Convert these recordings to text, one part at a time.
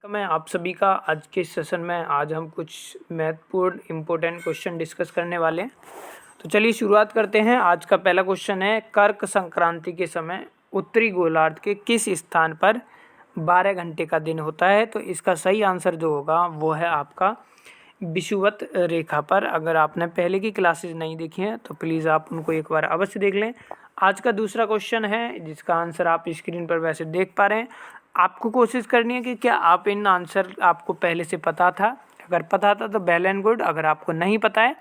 मैं आप सभी का आज के सेशन में आज हम कुछ महत्वपूर्ण इम्पोर्टेंट क्वेश्चन डिस्कस करने वाले हैं। तो चलिए शुरुआत करते हैं। आज का पहला क्वेश्चन है, कर्क संक्रांति के समय उत्तरी गोलार्ध के किस स्थान पर 12 घंटे का दिन होता है? तो इसका सही आंसर जो होगा वो है आपका विषुवत रेखा पर। अगर आपने पहले की क्लासेस नहीं देखी हैं तो प्लीज़ आप उनको एक बार अवश्य देख लें। आज का दूसरा क्वेश्चन है जिसका आंसर आप स्क्रीन पर वैसे देख पा रहे हैं। आपको कोशिश करनी है कि क्या आप इन आंसर आपको पहले से पता था। अगर पता था तो वेल एंड गुड, अगर आपको नहीं पता है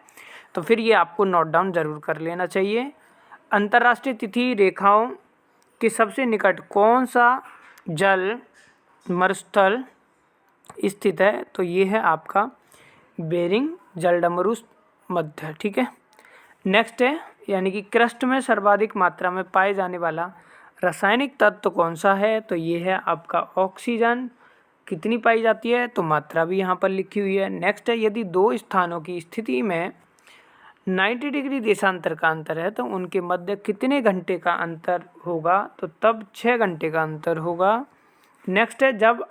तो फिर ये आपको नोट डाउन ज़रूर कर लेना चाहिए। अंतर्राष्ट्रीय तिथि रेखाओं के सबसे निकट कौन सा जल मरुस्थल स्थित है? तो ये है आपका बेरिंग जलडमरू मध्य। ठीक है। नेक्स्ट है, यानी कि क्रस्ट में सर्वाधिक मात्रा में पाए जाने वाला रासायनिक तत्व कौन सा है? तो ये है आपका ऑक्सीजन। कितनी पाई जाती है? तो मात्रा भी यहाँ पर लिखी हुई है। नेक्स्ट है, यदि दो स्थानों की स्थिति में 90 डिग्री देशांतर का अंतर है तो उनके मध्य कितने घंटे का अंतर होगा? तो तब 6 घंटे का अंतर होगा। नेक्स्ट है, जब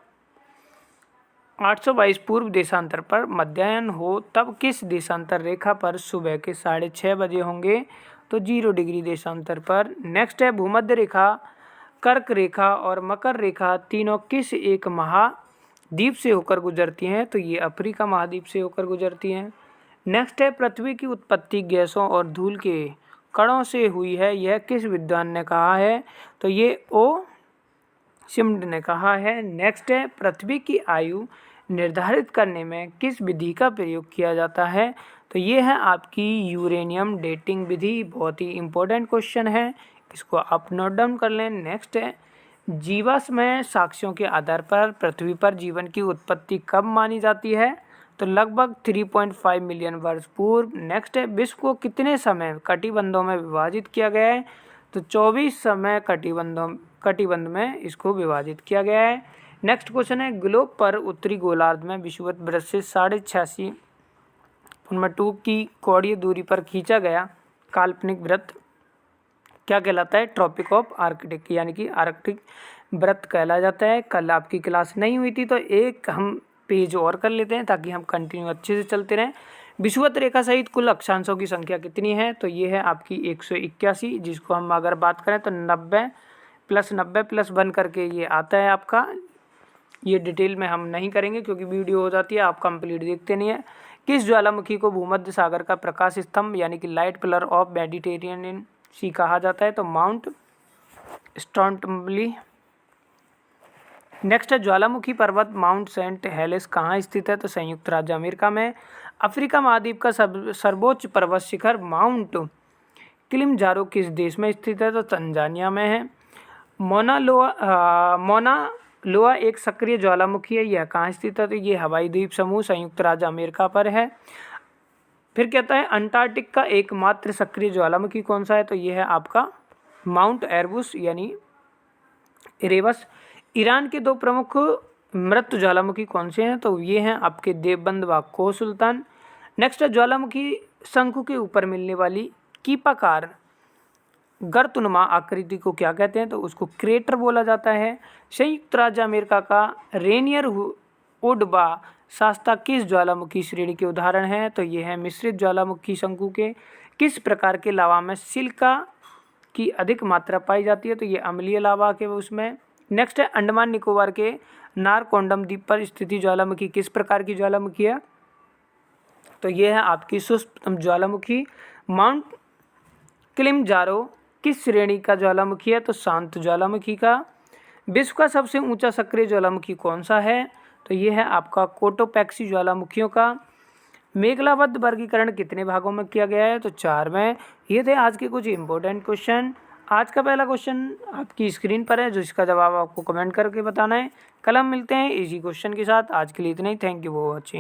822 पूर्व देशांतर पर मध्याह्न हो तब किस देशांतर रेखा पर सुबह के 6:30 बजे होंगे? तो 0 डिग्री देशांतर पर। नेक्स्ट है, भूमध्य रेखा, कर्क रेखा और मकर रेखा तीनों किस एक महाद्वीप से होकर गुजरती हैं? तो ये अफ्रीका महाद्वीप से होकर गुजरती हैं। नेक्स्ट है, पृथ्वी की उत्पत्ति गैसों और धूल के कणों से हुई है, यह किस विद्वान ने कहा है? तो ये ओ शिम्ड ने कहा है। नेक्स्ट है, पृथ्वी की आयु निर्धारित करने में किस विधि का प्रयोग किया जाता है? तो ये है आपकी यूरेनियम डेटिंग विधि। बहुत ही इम्पोर्टेंट क्वेश्चन है, इसको आप नोट डाउन कर लें। नेक्स्ट है, जीवाश्म साक्ष्यों के आधार पर पृथ्वी पर जीवन की उत्पत्ति कब मानी जाती है? तो लगभग 3.5 मिलियन वर्ष पूर्व। नेक्स्ट है, विश्व को कितने समय कटिबंधों में विभाजित किया गया है? तो 24 समय कटिबंध में इसको विभाजित किया गया है। नेक्स्ट क्वेश्चन है, ग्लोब पर उत्तरी गोलार्ध में विषुवत वृत्त से 86.2 की कोणीय दूरी पर खींचा गया काल्पनिक वृत्त क्या कहलाता है? ट्रॉपिक ऑफ आर्कटिक, यानी कि आर्कटिक वृत्त कहला जाता है। कल आपकी क्लास नहीं हुई थी तो एक हम पेज और कर लेते हैं ताकि हम कंटिन्यू अच्छे से चलते रहें। विषुवत रेखा सहित कुल अक्षांशों की संख्या कितनी है? तो ये है आपकी 181, जिसको हम अगर बात करें तो 90 + 1 करके ये आता है आपका। ये डिटेल में हम नहीं करेंगे क्योंकि वीडियो हो जाती है, आप कंप्लीट देखते नहीं है। किस ज्वालामुखी को भूमध्य सागर का प्रकाश स्तंभ यानी कि लाइट पिलर ऑफ मेडिटेरेनियन सी कहा जाता है? तो माउंट स्ट्रॉन्टम्बली। नेक्स्ट है, ज्वालामुखी पर्वत माउंट सेंट हेलेस कहाँ स्थित है? तो संयुक्त राज्य अमेरिका में। अफ्रीका महाद्वीप का सर्वोच्च पर्वत शिखर माउंट किलिमंजारो किस देश में स्थित है? तो तंजानिया में है। मोना लोआ एक सक्रिय ज्वालामुखी है, यह कहाँ स्थित है? तो ये हवाई द्वीप समूह संयुक्त राज्य अमेरिका पर है। फिर कहता है, अंटार्कटिक का एकमात्र सक्रिय ज्वालामुखी कौन सा है? तो ये है आपका माउंट एरबुस यानी इरेबस। ईरान के 2 प्रमुख मृत ज्वालामुखी कौन से हैं? तो ये हैं आपके देवबंद व कोह सुल्तान। नेक्स्ट है, ज्वालामुखी शंकु के ऊपर मिलने वाली कीपाकार गर्तनुमा आकृति को क्या कहते हैं? तो उसको क्रेटर बोला जाता है। संयुक्त राज्य अमेरिका का रेनियर वुड व शास्ता किस ज्वालामुखी श्रेणी के उदाहरण हैं? तो ये है मिश्रित ज्वालामुखी शंकु के। किस प्रकार के लावा में सिलिका की अधिक मात्रा पाई जाती है? तो ये अम्लीय लावा के उसमें। नेक्स्ट है, अंडमान निकोबार के नारकोंडम द्वीप पर स्थित ज्वालामुखी किस प्रकार की ज्वालामुखी है? तो ये है आपकी शुष्क ज्वालामुखी। माउंट किलिमंजारो किस श्रेणी का ज्वालामुखी है? तो शांत ज्वालामुखी का। विश्व का सबसे ऊंचा सक्रिय ज्वालामुखी कौन सा है? तो ये है आपका कोटोपैक्सी ज्वालामुखियों का। मेघलाबद्ध वर्गीकरण कितने भागों में किया गया है? तो 4 में। ये थे आज के कुछ इंपॉर्टेंट क्वेश्चन। आज का पहला क्वेश्चन आपकी स्क्रीन पर है, जिसका जवाब आपको कमेंट करके बताना है। कल हम मिलते हैं इसी क्वेश्चन के साथ। आज के लिए इतना ही। Thank you for watching.